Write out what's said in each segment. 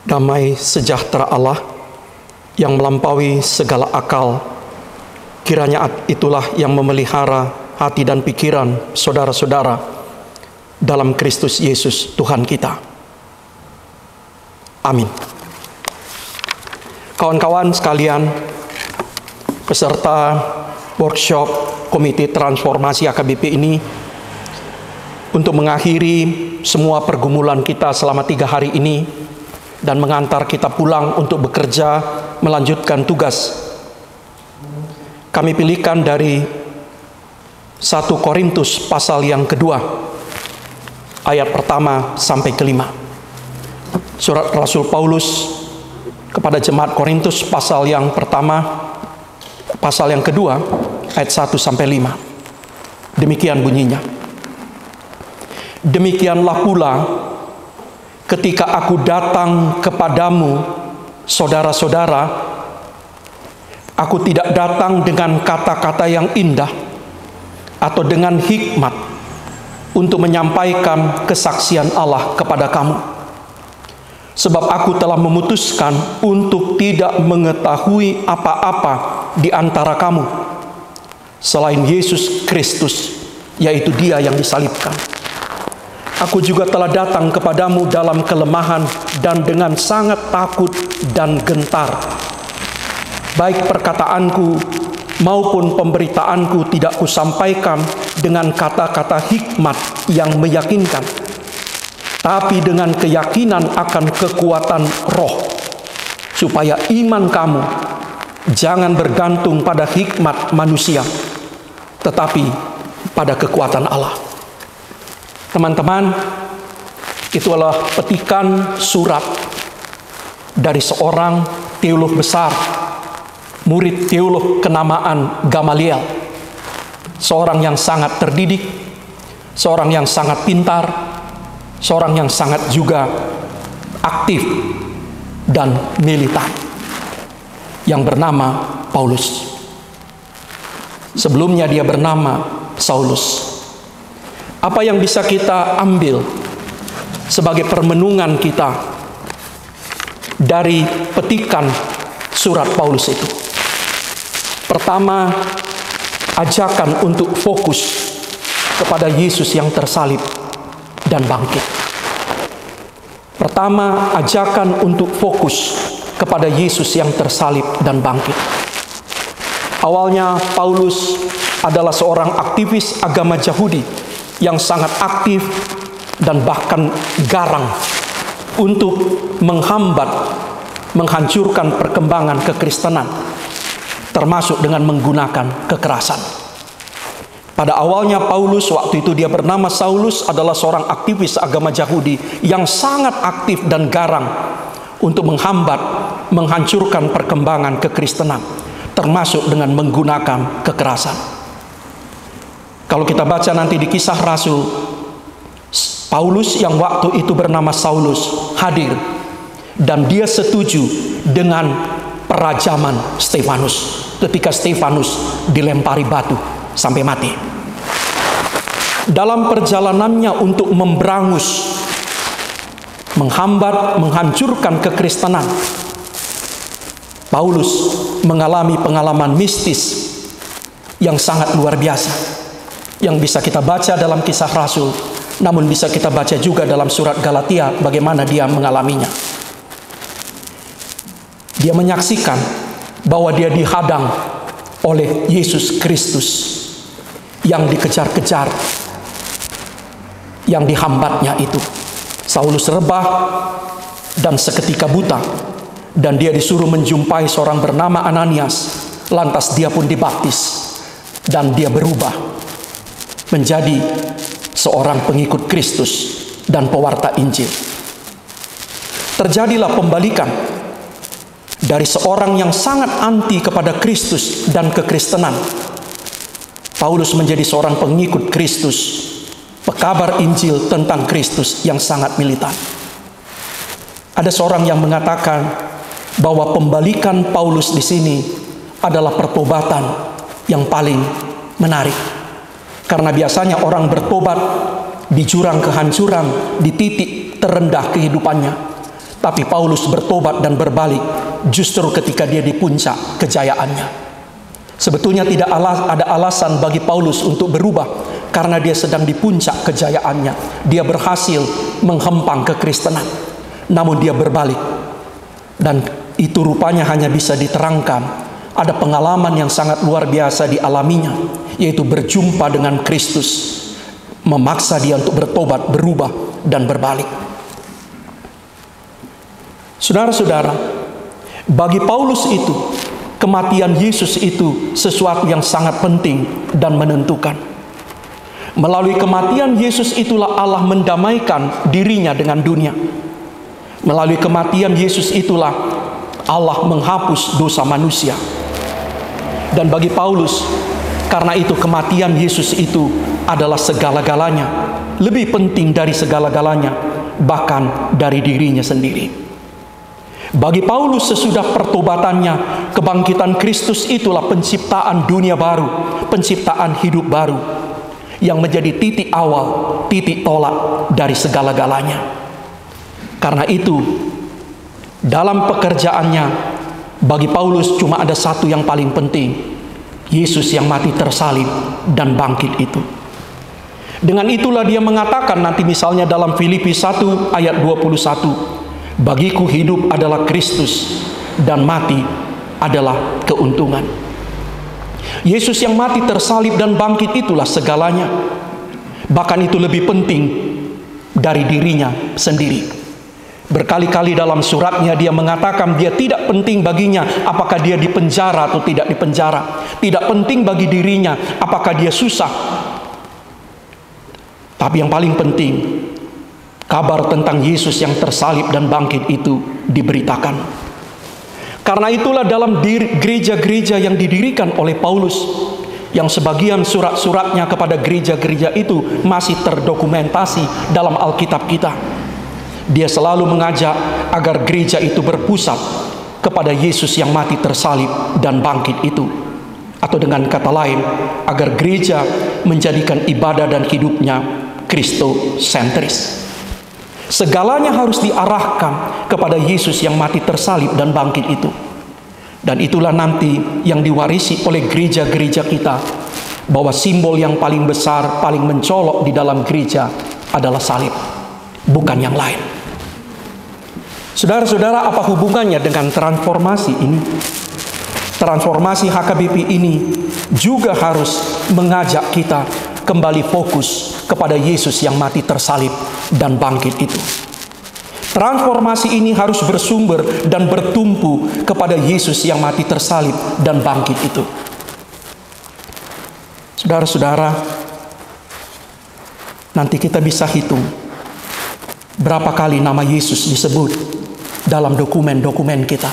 Damai sejahtera Allah yang melampaui segala akal, kiranya itulah yang memelihara hati dan pikiran saudara-saudara dalam Kristus Yesus Tuhan kita. Amin. Kawan-kawan sekalian, peserta workshop Komite Transformasi AKBP ini, untuk mengakhiri semua pergumulan kita selama 3 hari ini dan mengantar kita pulang untuk bekerja melanjutkan tugas, kami pilihkan dari 1 Korintus pasal yang kedua, ayat pertama sampai kelima. Surat Rasul Paulus kepada jemaat Korintus pasal yang pertama, pasal yang kedua, ayat 1 sampai 5. Demikian bunyinya. Demikianlah pula ketika aku datang kepadamu, saudara-saudara, aku tidak datang dengan kata-kata yang indah atau dengan hikmat untuk menyampaikan kesaksian Allah kepada kamu. Sebab aku telah memutuskan untuk tidak mengetahui apa-apa di antara kamu selain Yesus Kristus, yaitu Dia yang disalibkan. Aku juga telah datang kepadamu dalam kelemahan dan dengan sangat takut dan gentar. Baik perkataanku maupun pemberitaanku tidak kusampaikan dengan kata-kata hikmat yang meyakinkan, tapi dengan keyakinan akan kekuatan roh, supaya iman kamu jangan bergantung pada hikmat manusia, tetapi pada kekuatan Allah. Teman-teman, itu adalah petikan surat dari seorang teolog besar, murid teolog kenamaan Gamaliel, seorang yang sangat terdidik, seorang yang sangat pintar, seorang yang sangat juga aktif dan militan, yang bernama Paulus. Sebelumnya dia bernama Saulus. Apa yang bisa kita ambil sebagai permenungan kita dari petikan surat Paulus itu? Pertama, ajakan untuk fokus kepada Yesus yang tersalib dan bangkit. Pertama, ajakan untuk fokus kepada Yesus yang tersalib dan bangkit. Awalnya Paulus adalah seorang aktivis agama Yahudi yang sangat aktif dan bahkan garang untuk menghambat, menghancurkan perkembangan kekristenan, termasuk dengan menggunakan kekerasan. Pada awalnya Paulus, waktu itu dia bernama Saulus, adalah seorang aktivis agama Yahudi yang sangat aktif dan garang untuk menghambat, menghancurkan perkembangan kekristenan, termasuk dengan menggunakan kekerasan. Kalau kita baca nanti di Kisah Rasul, Paulus yang waktu itu bernama Saulus hadir dan dia setuju dengan perajaman Stefanus ketika Stefanus dilempari batu sampai mati. Dalam perjalanannya untuk memberangus, menghambat, menghancurkan kekristenan, Paulus mengalami pengalaman mistis yang sangat luar biasa, yang bisa kita baca dalam Kisah Rasul, namun bisa kita baca juga dalam surat Galatia bagaimana dia mengalaminya. Dia menyaksikan bahwa dia dihadang oleh Yesus Kristus yang dikejar-kejar, yang dihambatnya itu. Saulus rebah dan seketika buta, dan dia disuruh menjumpai seorang bernama Ananias. Lantas dia pun dibaptis dan dia berubah menjadi seorang pengikut Kristus dan pewarta Injil. Terjadilah pembalikan dari seorang yang sangat anti kepada Kristus dan kekristenan. Paulus menjadi seorang pengikut Kristus, pekabar Injil tentang Kristus yang sangat militan. Ada seorang yang mengatakan bahwa pembalikan Paulus di sini adalah pertobatan yang paling menarik. Karena biasanya orang bertobat di jurang kehancuran, di titik terendah kehidupannya. Tapi Paulus bertobat dan berbalik justru ketika dia di puncak kejayaannya. Sebetulnya tidak ada alasan bagi Paulus untuk berubah karena dia sedang di puncak kejayaannya. Dia berhasil menghempang kekristenan. Namun dia berbalik. Dan itu rupanya hanya bisa diterangkan. Ada pengalaman yang sangat luar biasa dialaminya, yaitu berjumpa dengan Kristus, memaksa dia untuk bertobat, berubah, dan berbalik. Saudara-saudara, bagi Paulus itu, kematian Yesus itu sesuatu yang sangat penting dan menentukan. Melalui kematian Yesus itulah Allah mendamaikan dirinya dengan dunia. Melalui kematian Yesus itulah Allah menghapus dosa manusia. Dan bagi Paulus, karena itu kematian Yesus itu adalah segala-galanya, lebih penting dari segala-galanya, bahkan dari dirinya sendiri. Bagi Paulus sesudah pertobatannya, kebangkitan Kristus itulah penciptaan dunia baru, penciptaan hidup baru, yang menjadi titik awal, titik tolak dari segala-galanya. Karena itu, dalam pekerjaannya, bagi Paulus cuma ada satu yang paling penting, Yesus yang mati tersalib dan bangkit itu. Dengan itulah dia mengatakan nanti misalnya dalam Filipi 1 ayat 21, bagiku hidup adalah Kristus dan mati adalah keuntungan. Yesus yang mati tersalib dan bangkit itulah segalanya. Bahkan itu lebih penting dari dirinya sendiri. Berkali-kali dalam suratnya dia mengatakan dia tidak penting baginya apakah dia dipenjara atau tidak dipenjara. Tidak penting bagi dirinya apakah dia susah. Tapi yang paling penting, kabar tentang Yesus yang tersalib dan bangkit itu diberitakan. Karena itulah dalam gereja-gereja yang didirikan oleh Paulus, yang sebagian surat-suratnya kepada gereja-gereja itu masih terdokumentasi dalam Alkitab kita, dia selalu mengajak agar gereja itu berpusat kepada Yesus yang mati tersalib dan bangkit itu. Atau dengan kata lain, agar gereja menjadikan ibadah dan hidupnya kristosentris. Segalanya harus diarahkan kepada Yesus yang mati tersalib dan bangkit itu. Dan itulah nanti yang diwarisi oleh gereja-gereja kita, bahwa simbol yang paling besar, paling mencolok di dalam gereja adalah salib, bukan yang lain. Saudara-saudara, apa hubungannya dengan transformasi ini? Transformasi HKBP ini juga harus mengajak kita kembali fokus kepada Yesus yang mati tersalib dan bangkit itu. Transformasi ini harus bersumber dan bertumpu kepada Yesus yang mati tersalib dan bangkit itu. Saudara-saudara, nanti kita bisa hitung berapa kali nama Yesus disebut dalam dokumen-dokumen kita.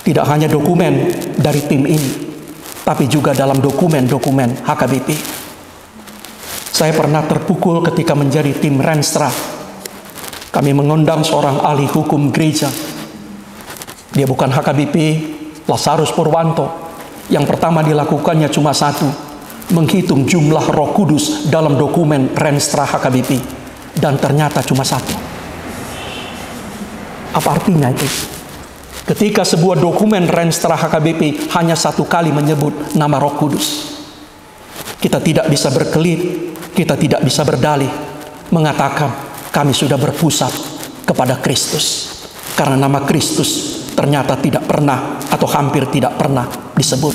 Tidak hanya dokumen dari tim ini, tapi juga dalam dokumen-dokumen HKBP. Saya pernah terpukul ketika menjadi tim Renstra. Kami mengundang seorang ahli hukum gereja. Dia bukan HKBP, Lazarus Purwanto. Yang pertama dilakukannya cuma satu, menghitung jumlah Roh Kudus dalam dokumen Renstra HKBP. Dan ternyata cuma satu. Apa artinya itu? Ketika sebuah dokumen Renstra HKBP hanya satu kali menyebut nama Roh Kudus, kita tidak bisa berkelit, kita tidak bisa berdalih mengatakan kami sudah berpusat kepada Kristus, karena nama Kristus ternyata tidak pernah atau hampir tidak pernah disebut.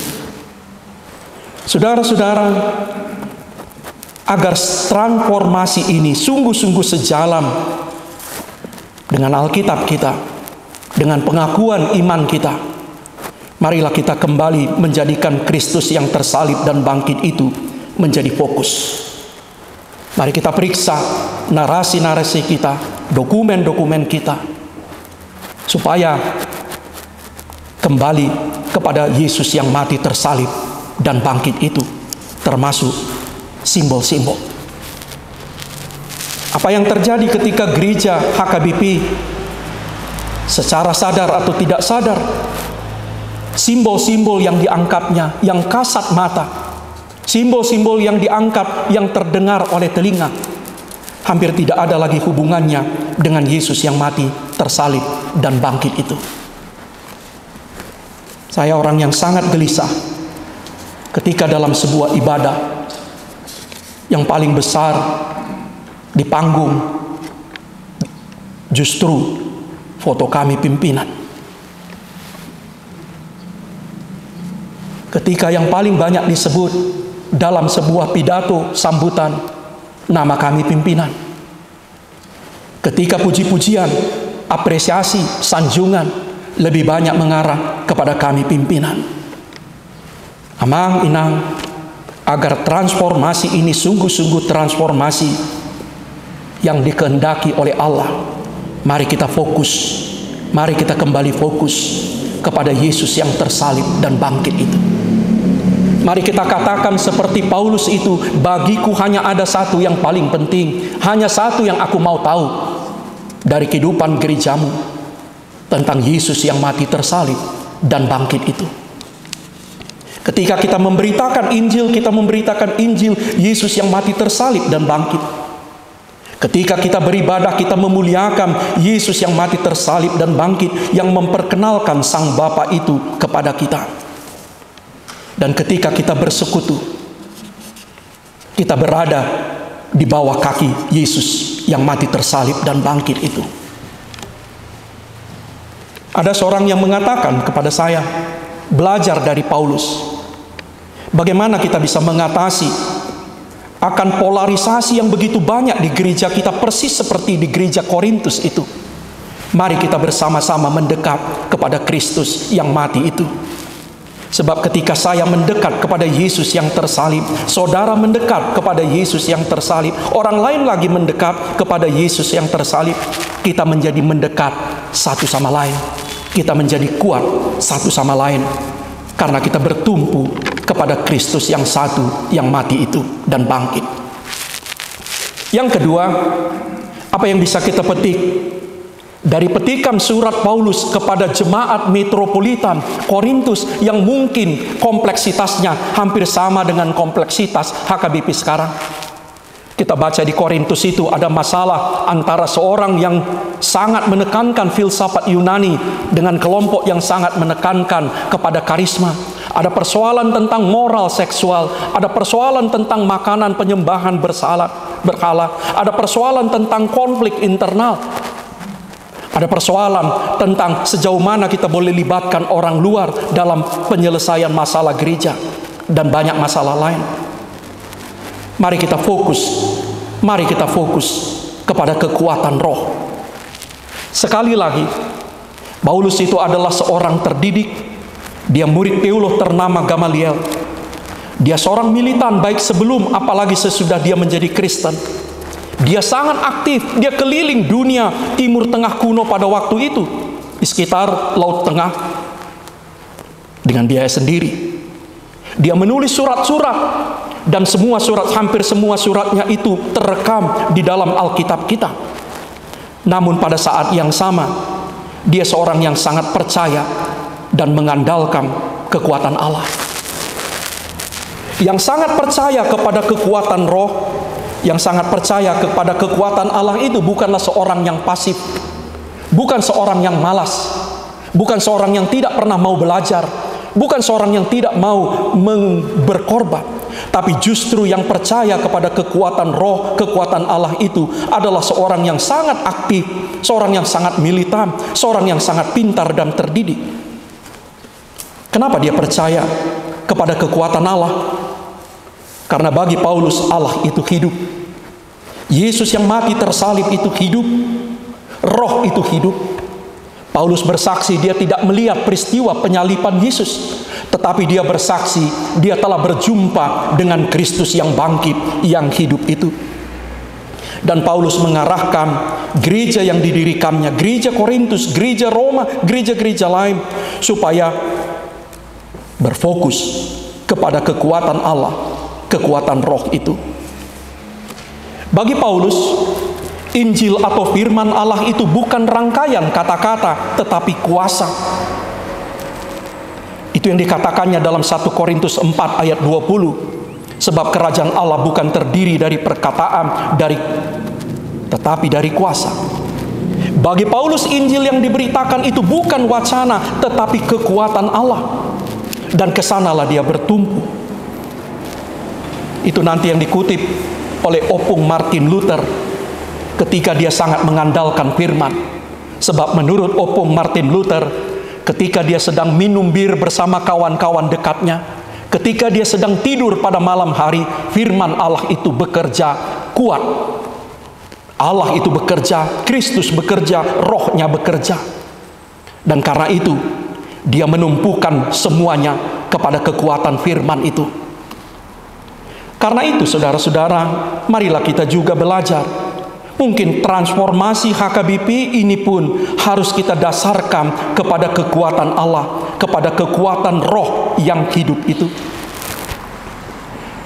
Saudara-saudara, agar transformasi ini sungguh-sungguh sejalan dengan Alkitab kita, dengan pengakuan iman kita, marilah kita kembali menjadikan Kristus yang tersalib dan bangkit itu menjadi fokus. Mari kita periksa narasi-narasi kita, dokumen-dokumen kita, supaya kembali kepada Yesus yang mati tersalib dan bangkit itu, termasuk simbol-simbol. Apa yang terjadi ketika gereja HKBP secara sadar atau tidak sadar, simbol-simbol yang diangkatnya, yang kasat mata, simbol-simbol yang diangkat, yang terdengar oleh telinga, hampir tidak ada lagi hubungannya dengan Yesus yang mati, tersalib, dan bangkit itu. Saya orang yang sangat gelisah ketika dalam sebuah ibadah yang paling besar di panggung justru foto kami pimpinan. Ketika yang paling banyak disebut dalam sebuah pidato sambutan, nama kami pimpinan. Ketika puji-pujian, apresiasi, sanjungan lebih banyak mengarah kepada kami pimpinan. Amang inang, agar transformasi ini sungguh-sungguh transformasi yang dikehendaki oleh Allah, mari kita fokus, mari kita kembali fokus kepada Yesus yang tersalib dan bangkit itu. Mari kita katakan seperti Paulus itu, bagiku hanya ada satu yang paling penting, hanya satu yang aku mau tahu dari kehidupan gerejamu, tentang Yesus yang mati, tersalib, dan bangkit itu. Ketika kita memberitakan Injil, kita memberitakan Injil Yesus yang mati, tersalib, dan bangkit. Ketika kita beribadah, kita memuliakan Yesus yang mati, tersalib, dan bangkit, yang memperkenalkan Sang Bapa itu kepada kita. Dan ketika kita bersekutu, kita berada di bawah kaki Yesus yang mati, tersalib, dan bangkit itu. Ada seorang yang mengatakan kepada saya, belajar dari Paulus. Bagaimana kita bisa mengatasi akan polarisasi yang begitu banyak di gereja kita, persis seperti di gereja Korintus itu. Mari kita bersama-sama mendekat kepada Kristus yang mati itu. Sebab ketika saya mendekat kepada Yesus yang tersalib, saudara mendekat kepada Yesus yang tersalib, orang lain lagi mendekat kepada Yesus yang tersalib, kita menjadi mendekat satu sama lain. Kita menjadi kuat satu sama lain karena kita bertumpu kepada Kristus yang satu, yang mati itu dan bangkit. Yang kedua, apa yang bisa kita petik dari petikan surat Paulus kepada jemaat metropolitan Korintus yang mungkin kompleksitasnya hampir sama dengan kompleksitas HKBP sekarang? Kita baca di Korintus itu ada masalah antara seorang yang sangat menekankan filsafat Yunani dengan kelompok yang sangat menekankan kepada karisma. Ada persoalan tentang moral seksual, ada persoalan tentang makanan penyembahan berhala, ada persoalan tentang konflik internal, ada persoalan tentang sejauh mana kita boleh libatkan orang luar dalam penyelesaian masalah gereja, dan banyak masalah lain. Mari kita fokus kepada kekuatan roh. Sekali lagi, Paulus itu adalah seorang terdidik. Dia murid teolog ternama Gamaliel. Dia seorang militan baik sebelum apalagi sesudah dia menjadi Kristen. Dia sangat aktif, dia keliling dunia Timur Tengah kuno pada waktu itu, di sekitar Laut Tengah, dengan biaya sendiri. Dia menulis surat-surat, dan hampir semua suratnya itu terekam di dalam Alkitab kita. Namun pada saat yang sama, dia seorang yang sangat percaya dan mengandalkan kekuatan Allah. Yang sangat percaya kepada kekuatan roh, yang sangat percaya kepada kekuatan Allah itu bukanlah seorang yang pasif, bukan seorang yang malas, bukan seorang yang tidak pernah mau belajar, bukan seorang yang tidak mau berkorban. Tapi justru yang percaya kepada kekuatan roh, kekuatan Allah itu adalah seorang yang sangat aktif, seorang yang sangat militan, seorang yang sangat pintar dan terdidik. Kenapa dia percaya kepada kekuatan Allah? Karena bagi Paulus Allah itu hidup. Yesus yang mati tersalib itu hidup. Roh itu hidup. Paulus bersaksi dia tidak melihat peristiwa penyaliban Yesus, tetapi dia bersaksi dia telah berjumpa dengan Kristus yang bangkit, yang hidup itu. Dan Paulus mengarahkan gereja yang didirikannya, gereja Korintus, gereja Roma, gereja-gereja lain, supaya berfokus kepada kekuatan Allah, kekuatan roh itu. Bagi Paulus, Injil atau firman Allah itu bukan rangkaian kata-kata, tetapi kuasa. Itu yang dikatakannya dalam 1 Korintus 4 ayat 20. Sebab kerajaan Allah bukan terdiri dari perkataan, dari tetapi dari kuasa. Bagi Paulus, Injil yang diberitakan itu bukan wacana, tetapi kekuatan Allah. Dan kesanalah dia bertumpu. Itu nanti yang dikutip oleh Opung Martin Luther ketika dia sangat mengandalkan firman. Sebab menurut Opung Martin Luther, ketika dia sedang minum bir bersama kawan-kawan dekatnya, ketika dia sedang tidur pada malam hari, firman Allah itu bekerja kuat. Allah itu bekerja, Kristus bekerja, rohnya bekerja. Dan karena itu, dia menumpukan semuanya kepada kekuatan firman itu. Karena itu, saudara-saudara, marilah kita juga belajar. Mungkin transformasi HKBP ini pun harus kita dasarkan kepada kekuatan Allah, kepada kekuatan roh yang hidup itu.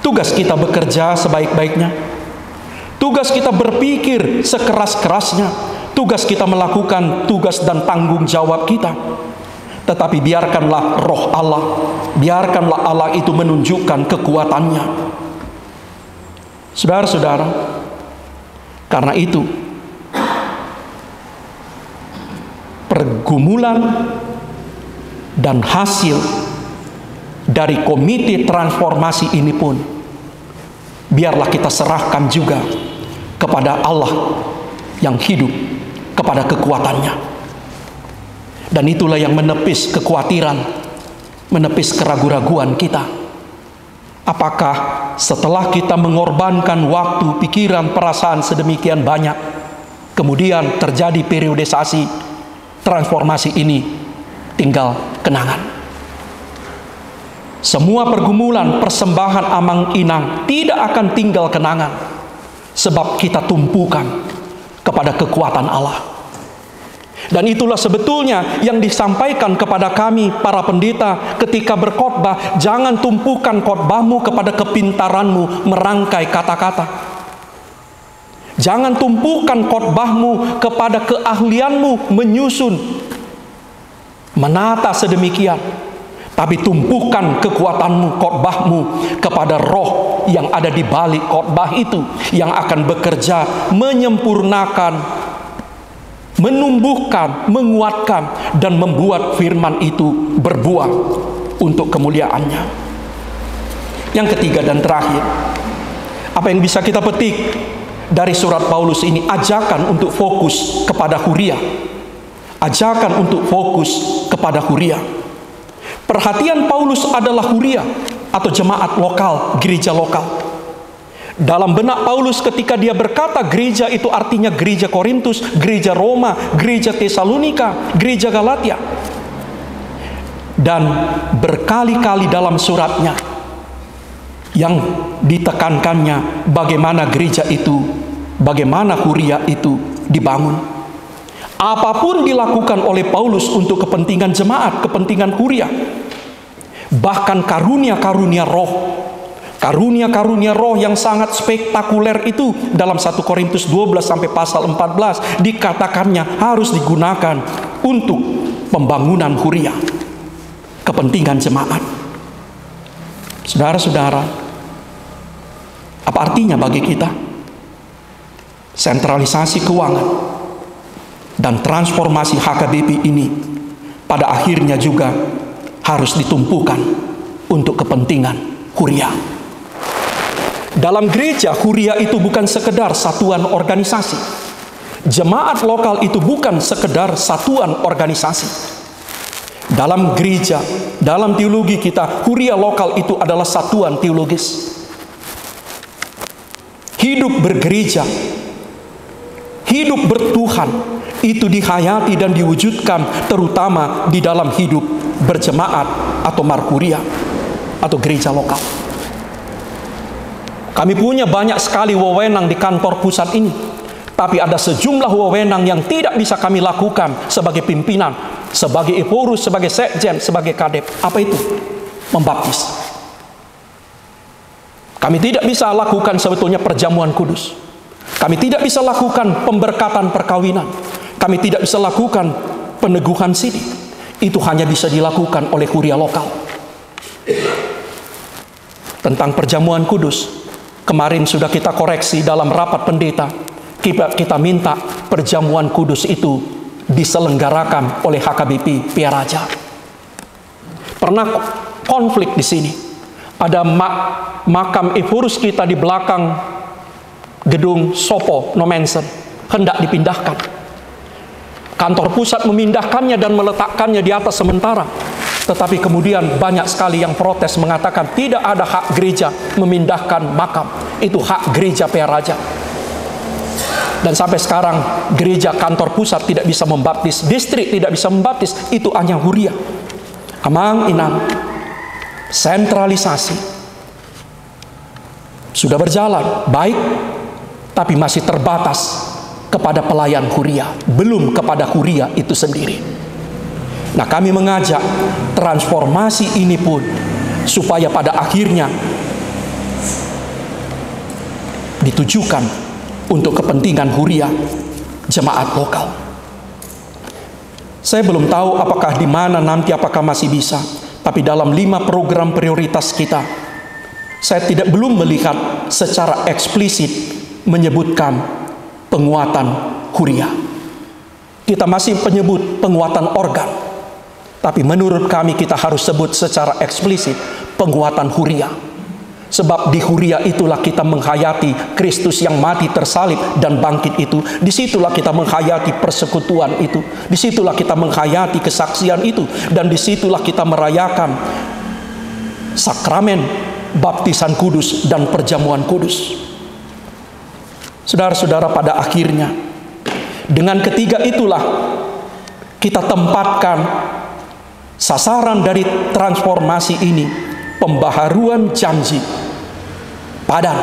Tugas kita bekerja sebaik-baiknya. Tugas kita berpikir sekeras-kerasnya. Tugas kita melakukan tugas dan tanggung jawab kita. Tetapi biarkanlah roh Allah, biarkanlah Allah itu menunjukkan kekuatannya. Saudara-saudara, karena itu pergumulan dan hasil dari komite transformasi ini pun biarlah kita serahkan juga kepada Allah yang hidup, kepada kekuatannya. Dan itulah yang menepis kekhawatiran, menepis keraguan-raguan kita. Apakah setelah kita mengorbankan waktu, pikiran, perasaan sedemikian banyak, kemudian terjadi periodisasi, transformasi ini tinggal kenangan? Semua pergumulan, persembahan amang-inang tidak akan tinggal kenangan, sebab kita tumpukan kepada kekuatan Allah. Dan itulah sebetulnya yang disampaikan kepada kami para pendeta ketika berkhotbah. Jangan tumpukan khotbahmu kepada kepintaranmu merangkai kata-kata. Jangan tumpukan khotbahmu kepada keahlianmu menyusun, menata sedemikian. Tapi tumpukan kekuatanmu, khotbahmu kepada roh yang ada di balik khotbah itu, yang akan bekerja menyempurnakan, menumbuhkan, menguatkan, dan membuat firman itu berbuah untuk kemuliaannya. Yang ketiga dan terakhir, apa yang bisa kita petik dari surat Paulus ini? Ajakan untuk fokus kepada huria. Ajakan untuk fokus kepada huria. Perhatian Paulus adalah huria atau jemaat lokal, gereja lokal. Dalam benak Paulus ketika dia berkata gereja itu artinya gereja Korintus, gereja Roma, gereja Tesalonika, gereja Galatia. Dan berkali-kali dalam suratnya yang ditekankannya bagaimana gereja itu, bagaimana huria itu dibangun. Apapun dilakukan oleh Paulus untuk kepentingan jemaat, kepentingan huria. Bahkan karunia-karunia roh, karunia-karunia roh yang sangat spektakuler itu dalam 1 Korintus 12 sampai pasal 14 dikatakannya harus digunakan untuk pembangunan huria, kepentingan jemaat. Saudara-saudara, apa artinya bagi kita? Sentralisasi keuangan dan transformasi HKBP ini pada akhirnya juga harus ditumpukan untuk kepentingan huria. Dalam gereja, huria itu bukan sekedar satuan organisasi. Jemaat lokal itu bukan sekedar satuan organisasi. Dalam gereja, dalam teologi kita, huria lokal itu adalah satuan teologis. Hidup bergereja, hidup bertuhan, itu dihayati dan diwujudkan terutama di dalam hidup berjemaat atau markuria atau gereja lokal. Kami punya banyak sekali wewenang di kantor pusat ini, tapi ada sejumlah wewenang yang tidak bisa kami lakukan sebagai pimpinan, sebagai eporus, sebagai sekjen, sebagai kadep. Apa itu? Membaptis. Kami tidak bisa lakukan sebetulnya perjamuan kudus. Kami tidak bisa lakukan pemberkatan perkawinan. Kami tidak bisa lakukan peneguhan sidi. Itu hanya bisa dilakukan oleh huria lokal. Tentang perjamuan kudus, kemarin sudah kita koreksi dalam rapat pendeta. kita minta perjamuan kudus itu diselenggarakan oleh HKBP Piaraja. Pernah konflik di sini. Ada makam Ephorus kita di belakang gedung Sopo Nomensen hendak dipindahkan. Kantor pusat memindahkannya dan meletakkannya di atas sementara. Tetapi kemudian banyak sekali yang protes mengatakan tidak ada hak gereja memindahkan makam. Itu hak gereja Piaraja. Dan sampai sekarang gereja kantor pusat tidak bisa membaptis, distrik tidak bisa membaptis, itu hanya Huria. Amang inang, sentralisasi sudah berjalan baik, tapi masih terbatas kepada pelayan Huria, belum kepada Huria itu sendiri. Nah, kami mengajak transformasi ini pun supaya pada akhirnya ditujukan untuk kepentingan Huria, jemaat lokal. Saya belum tahu apakah di mana nanti, apakah masih bisa, tapi dalam 5 program prioritas kita, saya belum melihat secara eksplisit menyebutkan penguatan Huria. Kita masih menyebut penguatan organ, tapi menurut kami kita harus sebut secara eksplisit penguatan Huria. Sebab di Huria itulah kita menghayati Kristus yang mati tersalib dan bangkit itu. Disitulah kita menghayati persekutuan itu. Disitulah kita menghayati kesaksian itu. Dan disitulah kita merayakan sakramen baptisan kudus dan perjamuan kudus. Saudara-saudara, pada akhirnya dengan ketiga itulah kita tempatkan sasaran dari transformasi ini, pembaharuan janji padan,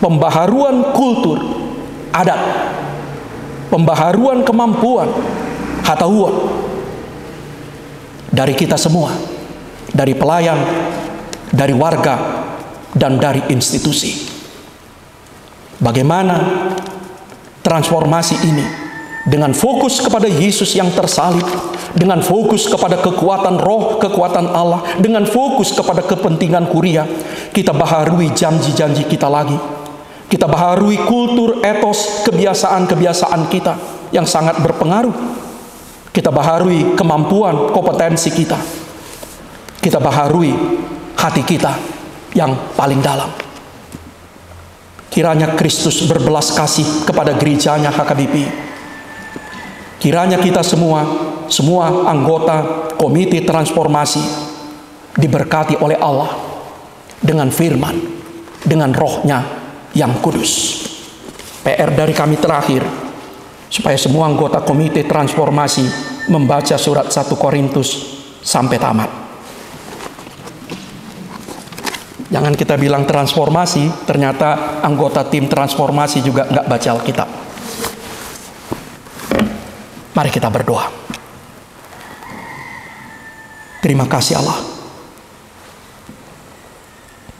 pembaharuan kultur adat, pembaharuan kemampuan hatauan dari kita semua, dari pelayan, dari warga, dan dari institusi. Bagaimana transformasi ini dengan fokus kepada Yesus yang tersalib, dengan fokus kepada kekuatan roh, kekuatan Allah, dengan fokus kepada kepentingan Huria, kita baharui janji-janji kita lagi. Kita baharui kultur, etos, kebiasaan-kebiasaan kita yang sangat berpengaruh. Kita baharui kemampuan, kompetensi kita. Kita baharui hati kita yang paling dalam. Kiranya Kristus berbelas kasih kepada gerejanya HKBP. Kiranya kita semua anggota komite transformasi diberkati oleh Allah dengan firman, dengan rohnya yang kudus. PR dari kami terakhir, supaya semua anggota komite transformasi membaca surat 1 Korintus sampai tamat. Jangan kita bilang transformasi, ternyata anggota tim transformasi juga nggak baca Alkitab. Mari kita berdoa. Terima kasih Allah.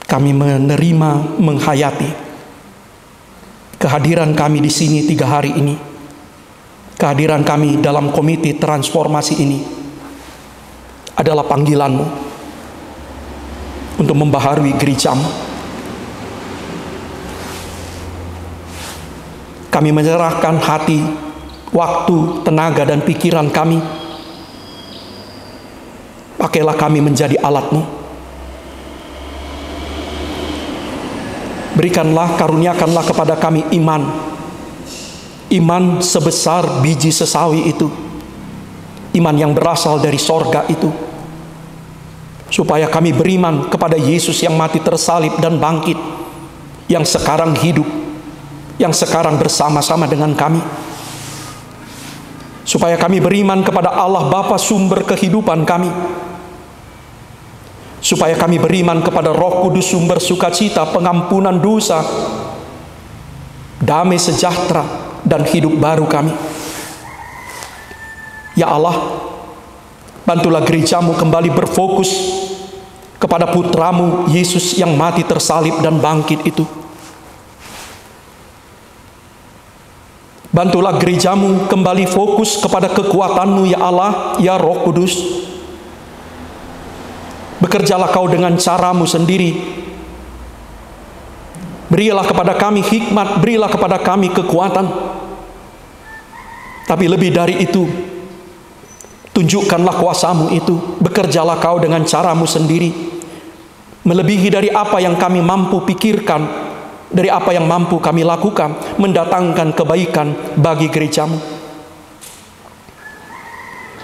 Kami menerima, menghayati kehadiran kami di sini 3 hari ini. Kehadiran kami dalam komite transformasi ini adalah panggilan-Mu untuk membaharui gereja-Mu. Kami menyerahkan hati, waktu, tenaga, dan pikiran kami. Pakailah kami menjadi alat-Mu. Berikanlah, karuniakanlah kepada kami iman. Iman sebesar biji sesawi itu. Iman yang berasal dari sorga itu. Supaya kami beriman kepada Yesus yang mati tersalib dan bangkit, yang sekarang hidup, yang sekarang bersama-sama dengan kami. Supaya kami beriman kepada Allah Bapa sumber kehidupan kami. Supaya kami beriman kepada Roh Kudus sumber sukacita, pengampunan dosa, damai sejahtera, dan hidup baru kami. Ya Allah, bantulah gereja-Mu kembali berfokus kepada putra-Mu Yesus yang mati tersalib dan bangkit itu. Bantulah gereja-Mu kembali fokus kepada kekuatan-Mu ya Allah, ya Roh Kudus. Bekerjalah Kau dengan cara-Mu sendiri. Berilah kepada kami hikmat, berilah kepada kami kekuatan. Tapi lebih dari itu, tunjukkanlah kuasa-Mu itu. Bekerjalah Kau dengan cara-Mu sendiri, melebihi dari apa yang kami mampu pikirkan, dari apa yang mampu kami lakukan, mendatangkan kebaikan bagi gereja-Mu.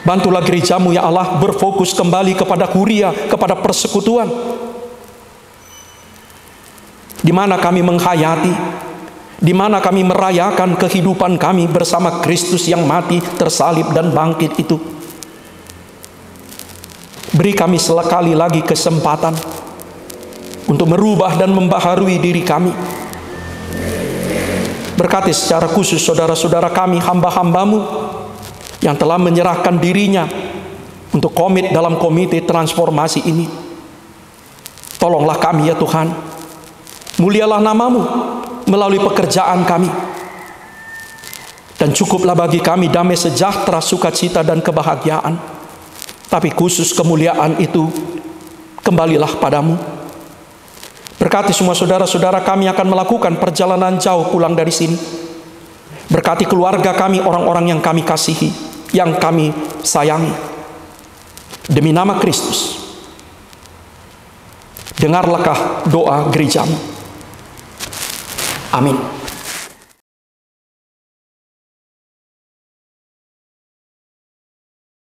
Bantulah gereja-Mu ya Allah berfokus kembali kepada kuria, kepada persekutuan, di mana kami menghayati, di mana kami merayakan kehidupan kami bersama Kristus yang mati, tersalib dan bangkit itu. Beri kami sekali lagi kesempatan untuk merubah dan membaharui diri kami. Berkati secara khusus saudara-saudara kami, hamba-hamba-Mu yang telah menyerahkan dirinya untuk komit dalam komite transformasi ini. Tolonglah kami ya Tuhan. Mulialah nama-Mu melalui pekerjaan kami. Dan cukuplah bagi kami damai sejahtera, sukacita dan kebahagiaan. Tapi khusus kemuliaan itu kembalilah padamu. Berkati semua saudara-saudara kami akan melakukan perjalanan jauh pulang dari sini. Berkati keluarga kami, orang-orang yang kami kasihi, yang kami sayangi. Demi nama Kristus, dengarlah doa gereja-Mu. Amin.